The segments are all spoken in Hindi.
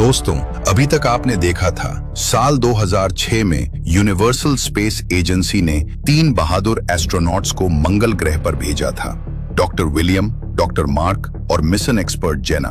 दोस्तों, अभी तक आपने देखा था साल 2006 में यूनिवर्सल स्पेस एजेंसी ने 3 बहादुर एस्ट्रोनॉट्स को मंगल ग्रह पर भेजा था। डॉक्टर विलियम, डॉक्टर मार्क और मिशन एक्सपर्ट जेना।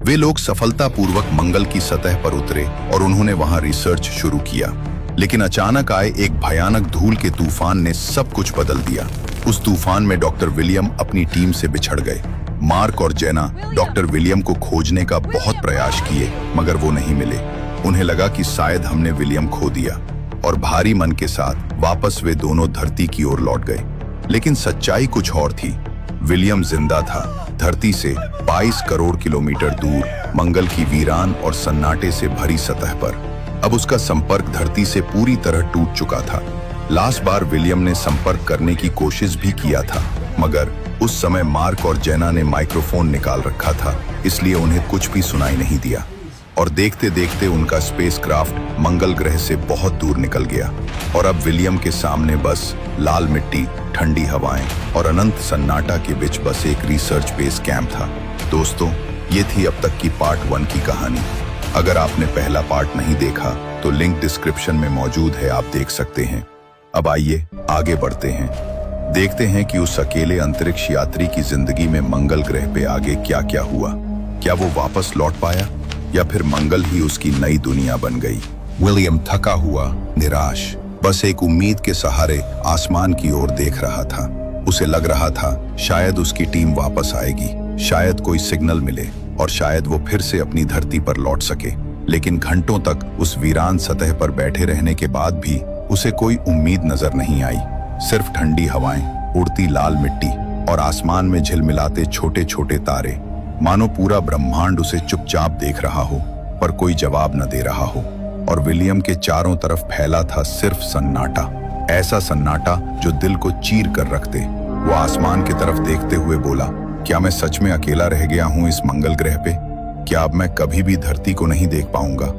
वे लोग सफलतापूर्वक मंगल की सतह पर उतरे और उन्होंने वहां रिसर्च शुरू किया। लेकिन अचानक आए एक भयानक धूल के तूफान ने सब कुछ बदल दिया। उस तूफान में डॉक्टर विलियम अपनी टीम से बिछड़ गए। मार्क और जेना डॉक्टर विलियम को खोजने का बहुत प्रयास किए, मगर वो नहीं मिले। उन्हें लगा कि शायद हमने विलियम खो दिया और भारी मन के साथ वापस वे दोनों धरती की ओर लौट गए। लेकिन सच्चाई कुछ और थी। विलियम जिंदा था, धरती से 22 करोड़ किलोमीटर दूर मंगल की वीरान और सन्नाटे से भरी सतह पर। अब उसका संपर्क धरती से पूरी तरह टूट चुका था। लास्ट बार विलियम ने संपर्क करने की कोशिश भी किया था, मगर उस समय मार्क और जेना ने माइक्रोफोन निकाल रखा था, इसलिए उन्हें कुछ भी सुनाई नहीं दिया। और देखते देखते उनका स्पेसक्राफ्ट मंगल ग्रह से बहुत दूर निकल गया और अब विलियम के सामने बस लाल मिट्टी, ठंडी हवाएं और अनंत सन्नाटा के बीच बस एक रिसर्च बेस कैंप था। दोस्तों, ये थी अब तक की पार्ट 1 की कहानी। अगर आपने पहला पार्ट नहीं देखा तो लिंक डिस्क्रिप्शन में मौजूद है, आप देख सकते हैं। अब आइए आगे बढ़ते हैं, देखते हैं कि उस अकेले अंतरिक्ष यात्री की जिंदगी में मंगल ग्रह पे आगे क्या क्या हुआ। क्या वो वापस लौट पाया या फिर मंगल ही उसकी नई दुनिया बन गई। विलियम थका हुआ, निराश, बस एक उम्मीद के सहारे आसमान की ओर देख रहा था। उसे लग रहा था शायद उसकी टीम वापस आएगी, शायद कोई सिग्नल मिले और शायद वो फिर से अपनी धरती पर लौट सके। लेकिन घंटों तक उस वीरान सतह पर बैठे रहने के बाद भी उसे कोई उम्मीद नजर नहीं आई। सिर्फ ठंडी हवाएं, उड़ती लाल मिट्टी और आसमान में झिलमिलाते छोटे छोटे तारे, मानो पूरा ब्रह्मांड उसे चुपचाप देख रहा हो पर कोई जवाब न दे रहा हो। और विलियम के चारों तरफ फैला था सिर्फ सन्नाटा, ऐसा सन्नाटा जो दिल को चीर कर रख दे। वो आसमान की तरफ देखते हुए बोला, क्या मैं सच में अकेला रह गया हूँ इस मंगल ग्रह पे? क्या अब मैं कभी भी धरती को नहीं देख पाऊंगा?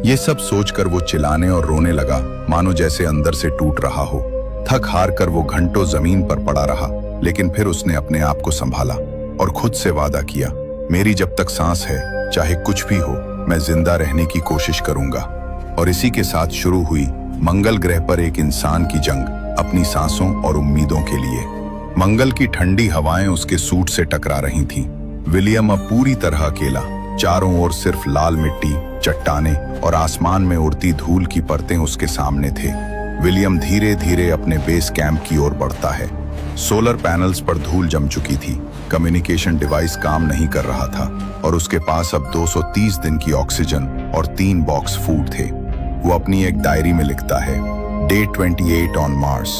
ये सब सोचकर वो चिल्लाने और रोने लगा, मानो जैसे अंदर से टूट रहा हो। थक हार कर वो घंटों जमीन पर पड़ा रहा, लेकिन फिर उसने अपने आप को संभाला और खुद से वादा किया, मेरी जब तक सांस है, चाहे कुछ भी हो, मैं जिंदा रहने की कोशिश करूंगा। और इसी के साथ शुरू हुई मंगल ग्रह पर एक इंसान की जंग, अपनी सांसों और उम्मीदों के लिए। मंगल की ठंडी हवाएं उसके सूट से टकरा रही थीं। विलियम अब पूरी तरह अकेला, चारों ओर सिर्फ लाल मिट्टी, चट्टाने और आसमान में उड़ती धूल की परतें उसके सामने थे। विलियम धीरे धीरे अपने बेस कैंप की ओर बढ़ता है। सोलर पैनल्स पर धूल जम चुकी थी, कम्युनिकेशन डिवाइस काम नहीं कर रहा था और उसके पास अब 230 दिन की ऑक्सीजन और 3 बॉक्स फूड थे। वो अपनी एक डायरी में लिखता है, Day 28 on Mars,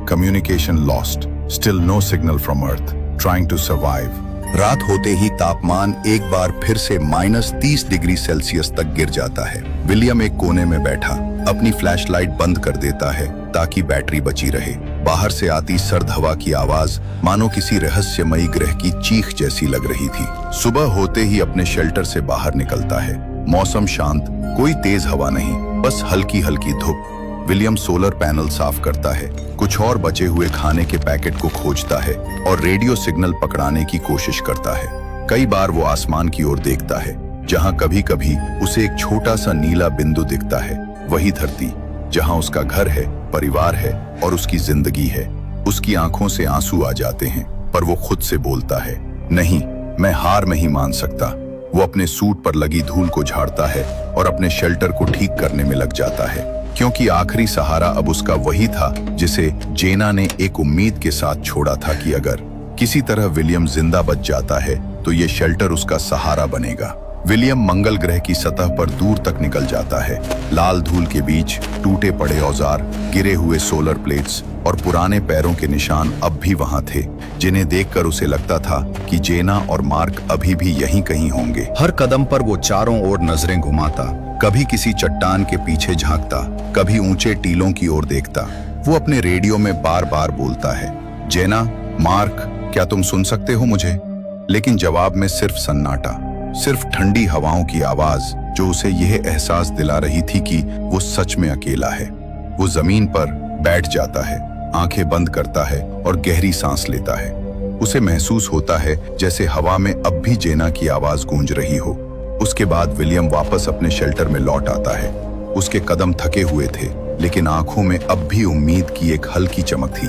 communication lost, still no signal from Earth, trying to survive। रात होते ही तापमान एक बार फिर से -30 डिग्री सेल्सियस तक गिर जाता है। विलियम एक कोने में बैठा अपनी फ्लैशलाइट बंद कर देता है ताकि बैटरी बची रहे। बाहर से आती सर्द हवा की आवाज मानो किसी रहस्यमयी ग्रह की चीख जैसी लग रही थी। सुबह होते ही अपने शेल्टर से बाहर निकलता है। मौसम शांत, कोई तेज हवा नहीं, बस हल्की हल्की धूप। विलियम सोलर पैनल साफ करता है, कुछ और बचे हुए खाने के पैकेट को खोजता है और रेडियो सिग्नल पकड़ाने की कोशिश करता है। कई बार वो आसमान की ओर देखता है, जहां कभी कभी उसे एक छोटा सा नीला बिंदु दिखता है। वही धरती जहां उसका घर है, परिवार है और उसकी जिंदगी है। उसकी आंखों से आंसू आ जाते हैं, पर वो खुद से बोलता है, नहीं, मैं हार नहीं मान सकता। वो अपने सूट पर लगी धूल को झाड़ता है और अपने शेल्टर को ठीक करने में लग जाता है, क्योंकि आखिरी सहारा अब उसका वही था जिसे जेना ने एक उम्मीद के साथ छोड़ा था कि अगर किसी तरह विलियम जिंदा बच जाता है तो ये शेल्टर उसका सहारा बनेगा। विलियम मंगल ग्रह की सतह पर दूर तक निकल जाता है। लाल धूल के बीच टूटे पड़े औजार, गिरे हुए सोलर प्लेट्स और पुराने पैरों के निशान अब भी वहां थे, जिन्हें देखकर उसे लगता था कि जेना और मार्क अभी भी यहीं कहीं होंगे। हर कदम पर वो चारों ओर नजरें घुमाता, कभी किसी चट्टान के पीछे झांकता, कभी ऊंचे टीलों की ओर देखता। वो अपने रेडियो में बार बार बोलता है, जेना, मार्क, क्या तुम सुन सकते हो मुझे? लेकिन जवाब में सिर्फ सन्नाटा, सिर्फ ठंडी हवाओं की आवाज जो उसे यह एहसास दिला रही थी कि वो सच में अकेला है। वो जमीन पर बैठ जाता है, आंखें बंद करता है और गहरी सांस लेता है। उसे महसूस होता है जैसे हवा में अब भी जेना की आवाज गूंज रही हो। उसके बाद विलियम वापस अपने शेल्टर में लौट आता है। उसके कदम थके हुए थे, लेकिन आंखों में अब भी उम्मीद की एक हल्की चमक थी।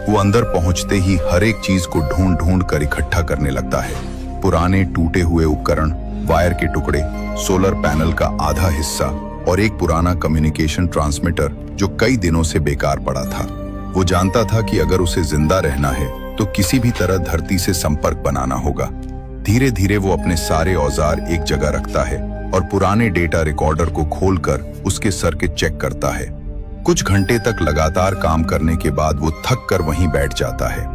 वो अंदर पहुंचते ही हर एक चीज को ढूंढ ढूंढ कर इकट्ठा करने लगता है। पुराने टूटे हुए उपकरण, वायर के टुकड़े, सोलर पैनल का आधा हिस्सा और एक पुराना कम्युनिकेशन ट्रांसमीटर जो कई दिनों से बेकार पड़ा था। वो जानता था कि अगर उसे जिंदा रहना है तो किसी भी तरह धरती से संपर्क बनाना होगा। धीरे धीरे वो अपने सारे औजार एक जगह रखता है और पुराने डेटा रिकॉर्डर को खोलकर उसके सर्किट चेक करता है। कुछ घंटे तक लगातार काम करने के बाद वो थक कर वहीं बैठ जाता है।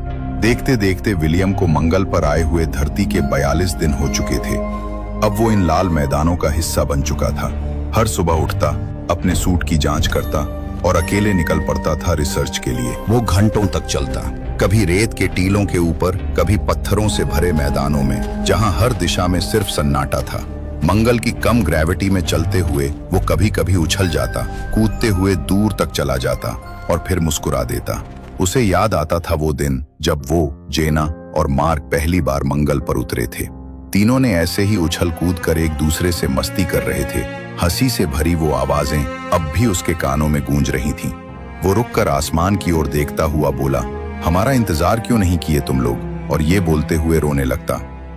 देखते देखते विलियम को मंगल पर आए हुए धरती के 42 दिन हो चुके थे। अब वो इन लाल मैदानों का हिस्सा बन चुका था। हर सुबह उठता, अपने सूट की जांच करता और अकेले निकल पड़ता था रिसर्च के लिए। वो घंटों तक चलता, कभी रेत के टीलों के ऊपर, कभी पत्थरों से भरे मैदानों में, जहां हर दिशा में सिर्फ सन्नाटा था। मंगल की कम ग्रेविटी में चलते हुए वो कभी कभी उछल जाता, कूदते हुए दूर तक चला जाता और फिर मुस्कुरा देता। उसे याद आता था वो दिन जब वो, जेना और मार्क पहली बार मंगल पर उतरे थे। तीनों ने ऐसे ही उछल कूद कर एक दूसरे से मस्ती कर रहे थे। हंसी से भरी वो आवाजें अब भी उसके कानों में गूंज रही थीं। वो रुककर आसमान की ओर देखता हुआ बोला, हमारा इंतजार क्यों नहीं किए तुम लोग? और ये बोलते हुए रोने लगता।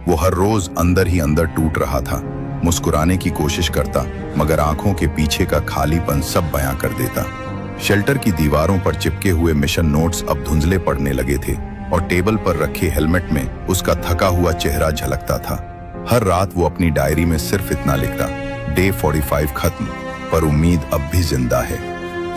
वो हर रोज अंदर ही अंदर टूट रहा था। मुस्कुराने की कोशिश करता, मगर आंखों के पीछे का खालीपन सब बयां कर देता। शेल्टर की दीवारों पर चिपके हुए मिशन नोट्स अब धुंधले पड़ने लगे थे और टेबल पर रखे हेलमेट में उसका थका हुआ चेहरा झलकता था। हर रात वो अपनी डायरी में सिर्फ इतना लिखता, डे 45 खत्म, पर उम्मीद अब भी जिंदा है।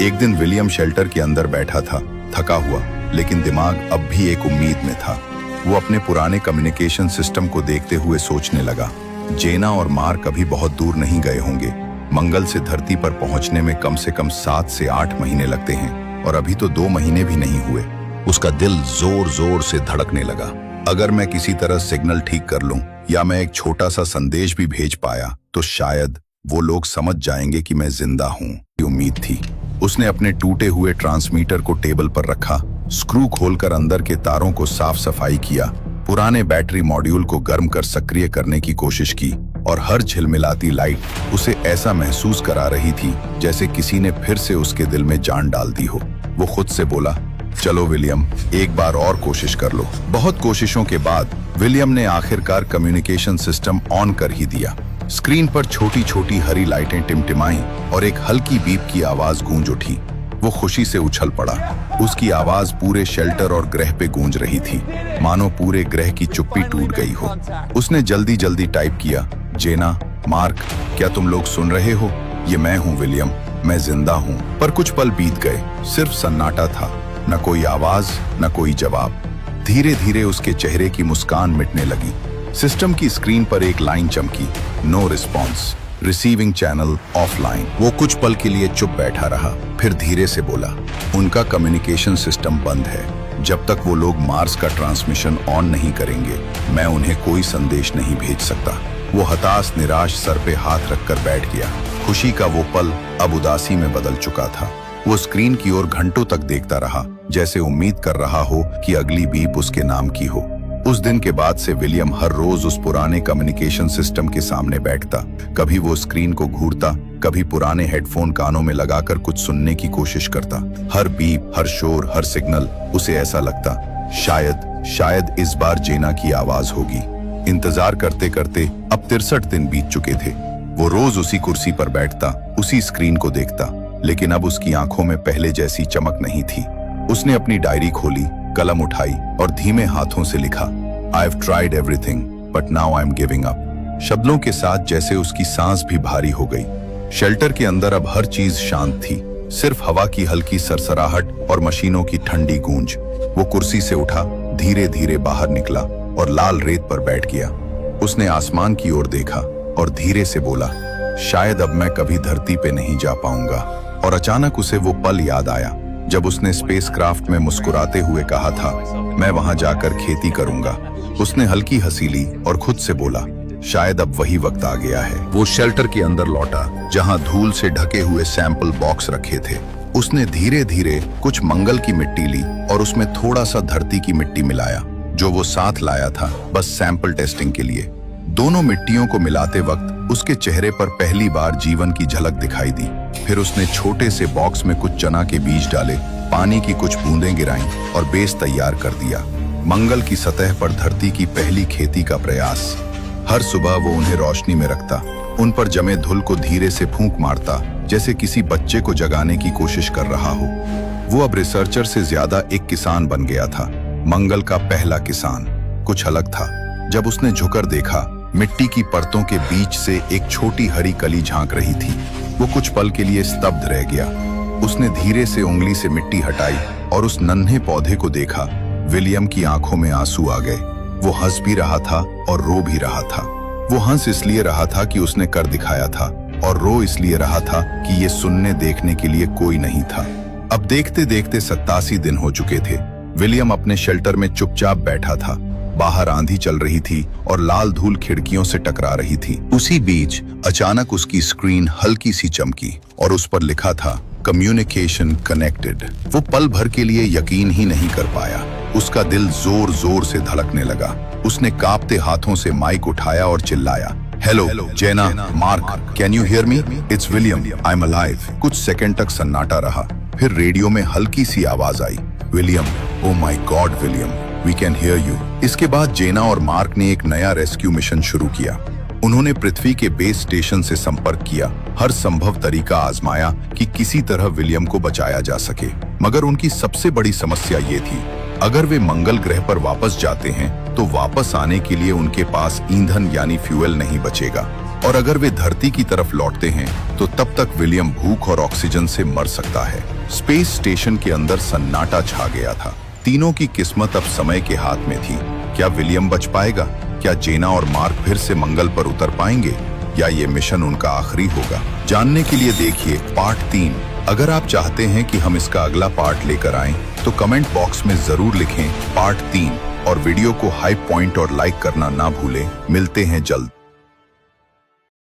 एक दिन विलियम शेल्टर के अंदर बैठा था, थका हुआ, लेकिन दिमाग अब भी एक उम्मीद में था। वो अपने पुराने कम्युनिकेशन सिस्टम को देखते हुए सोचने लगा, जेना और मार्क अभी बहुत दूर नहीं गए होंगे। मंगल से धरती पर पहुंचने में कम से कम 7 से 8 महीने लगते हैं और अभी तो 2 महीने भी नहीं हुए। उसका दिल जोर जोर से धड़कने लगा। अगर मैं किसी तरह सिग्नल ठीक कर लूं या मैं एक छोटा सा संदेश भी भेज पाया तो शायद वो लोग समझ जाएंगे कि मैं जिंदा हूं। ये उम्मीद थी। उसने अपने टूटे हुए ट्रांसमीटर को टेबल पर रखा, स्क्रू खोलकर अंदर के तारों को साफ सफाई किया, पुराने बैटरी मॉड्यूल को गर्म कर सक्रिय करने की कोशिश की और हर झिलमिलाती लाइट उसे ऐसा महसूस करा रही थी जैसे किसी ने फिर से उसके दिल में जान डाल दी हो। वो खुद से बोला, चलो विलियम, एक बार और कोशिश कर लो। बहुत कोशिशों के बाद विलियम ने आखिरकार कम्युनिकेशन सिस्टम ऑन कर ही दिया। स्क्रीन पर छोटी छोटी हरी लाइटें टिमटिमाई और एक हल्की बीप की आवाज गूंज उठी। वो खुशी से उछल पड़ा। उसकी आवाज पूरे शेल्टर और ग्रह पे गूंज रही थी, मानो पूरे ग्रह की चुप्पी टूट गई हो। उसने जल्दी जल्दी टाइप किया, जेना, मार्क, क्या तुम लोग सुन रहे हो? ये मैं हूँ विलियम, मैं जिंदा हूँ। पर कुछ पल बीत गए, सिर्फ सन्नाटा था, न कोई आवाज, न कोई जवाब। धीरे धीरे उसके चेहरे की मुस्कान मिटने लगी। सिस्टम की स्क्रीन पर एक लाइन चमकी, no response, receiving channel offline. वो कुछ पल के लिए चुप बैठा रहा, फिर धीरे से बोला, उनका कम्युनिकेशन सिस्टम बंद है। जब तक वो लोग मार्स का ट्रांसमिशन ऑन नहीं करेंगे, मैं उन्हें कोई संदेश नहीं भेज सकता। वो हताश निराश सर पे हाथ रखकर बैठ गया। खुशी का वो पल अब उदासी में बदल चुका था। वो स्क्रीन की ओर घंटों तक देखता रहा, जैसे उम्मीद कर रहा हो कि अगली बीप उसके नाम की हो। उस दिन के बाद से विलियम हर रोज उस पुराने कम्युनिकेशन सिस्टम के सामने बैठता। कभी वो स्क्रीन को घूरता, कभी पुराने हेडफोन कानों में लगाकर कुछ सुनने की कोशिश करता। हर बीप, हर शोर, हर सिग्नल उसे ऐसा लगता, शायद इस बार जेना की आवाज होगी। इंतजार करते करते अब 63 दिन बीत चुके थे। वो रोज उसी कुर्सी पर बैठता, उसी स्क्रीन को देखता, लेकिन अब उसकी आंखों में पहले जैसी चमक नहीं थी। उसने अपनी डायरी खोली, कलम उठाई और धीमे हाथों से लिखा, I have tried everything but now I am giving up. शब्दों के साथ जैसे उसकी सांस भी भारी हो गई। शेल्टर के अंदर अब हर चीज शांत थी, सिर्फ हवा की हल्की सरसराहट और मशीनों की ठंडी गूंज। वो कुर्सी से उठा, धीरे धीरे बाहर निकला और लाल रेत पर बैठ गया। उसने आसमान की ओर देखा और धीरे से बोला, शायद अब मैं कभी धरती पे नहीं जा पाऊंगा। और अचानक उसे वो पल याद आया जब उसने स्पेसक्राफ्ट में मुस्कुराते हुए कहा था, मैं वहां जाकर खेती करूंगा। उसने हल्की हंसी ली और खुद से बोला, शायद अब वही वक्त आ गया है। वो शेल्टर के अंदर लौटा, जहां धूल से ढके हुए सैंपल बॉक्स रखे थे। उसने धीरे धीरे कुछ मंगल की मिट्टी ली और उसमें थोड़ा सा धरती की मिट्टी मिलाया, जो वो साथ लाया था बस सैंपल टेस्टिंग के लिए। दोनों मिट्टियों को मिलाते वक्त उसके चेहरे पर पहली बार जीवन की झलक दिखाई दी। फिर उसने छोटे से बॉक्स में कुछ चना के बीज डाले, पानी की कुछ बूंदें गिराईं और बेस तैयार कर दिया। मंगल की सतह पर धरती की पहली खेती का प्रयास। हर सुबह वो उन्हें रोशनी में रखता, उन पर जमे धूल को धीरे से फूंक मारता, जैसे किसी बच्चे को जगाने की कोशिश कर रहा हो। वो अब रिसर्चर से ज्यादा एक किसान बन गया था, मंगल का पहला किसान। कुछ अलग था। जब उसने झुकर देखा, मिट्टी की परतों के बीच से एक छोटी हरी कली झांक रही थी। वो कुछ पल के लिए स्तब्ध रह गया। उसने धीरे से उंगली से मिट्टी हटाई और उस नन्हे पौधे को देखा। विलियम की आंखों में आंसू आ गए। वो हंस भी रहा था और रो भी रहा था। वो हंस इसलिए रहा था कि उसने कर दिखाया था, और रो इसलिए रहा था कि ये सुनने देखने के लिए कोई नहीं था। अब देखते देखते 87 दिन हो चुके थे। विलियम अपने शेल्टर में चुपचाप बैठा था। बाहर आंधी चल रही थी और लाल धूल खिड़कियों से टकरा रही थी। उसी बीच अचानक उसकी स्क्रीन हल्की सी चमकी और उस पर लिखा था कम्युनिकेशन कनेक्टेड। वो पल भर के लिए यकीन ही नहीं कर पाया। उसका दिल जोर जोर से धड़कने लगा। उसने कांपते हाथों से माइक उठाया और चिल्लाया, hello Jenna, Mark, can you hear me? It's William, I am alive. कुछ सेकंड तक सन्नाटा रहा। फिर रेडियो में हल्की सी आवाज आई, William, oh my God William, we can hear you. इसके बाद जेना और मार्क ने एक नया रेस्क्यू मिशन शुरू किया। उन्होंने पृथ्वी के बेस स्टेशन से संपर्क किया, हर संभव तरीका आजमाया कि किसी तरह विलियम को बचाया जा सके। मगर उनकी सबसे बड़ी समस्या ये थी, अगर वे मंगल ग्रह पर वापस जाते हैं तो वापस आने के लिए उनके पास ईंधन यानी फ्यूल नहीं बचेगा, और अगर वे धरती की तरफ लौटते हैं तो तब तक विलियम भूख और ऑक्सीजन से मर सकता है। स्पेस स्टेशन के अंदर सन्नाटा छा गया था। तीनों की किस्मत अब समय के हाथ में थी। क्या विलियम बच पाएगा? क्या जेना और मार्क फिर से मंगल पर उतर पाएंगे, या ये मिशन उनका आखिरी होगा? जानने के लिए देखिए पार्ट 3। अगर आप चाहते हैं कि हम इसका अगला पार्ट लेकर आएं, तो कमेंट बॉक्स में जरूर लिखें पार्ट 3, और वीडियो को हाई पॉइंट और लाइक करना ना भूलें। मिलते हैं जल्द।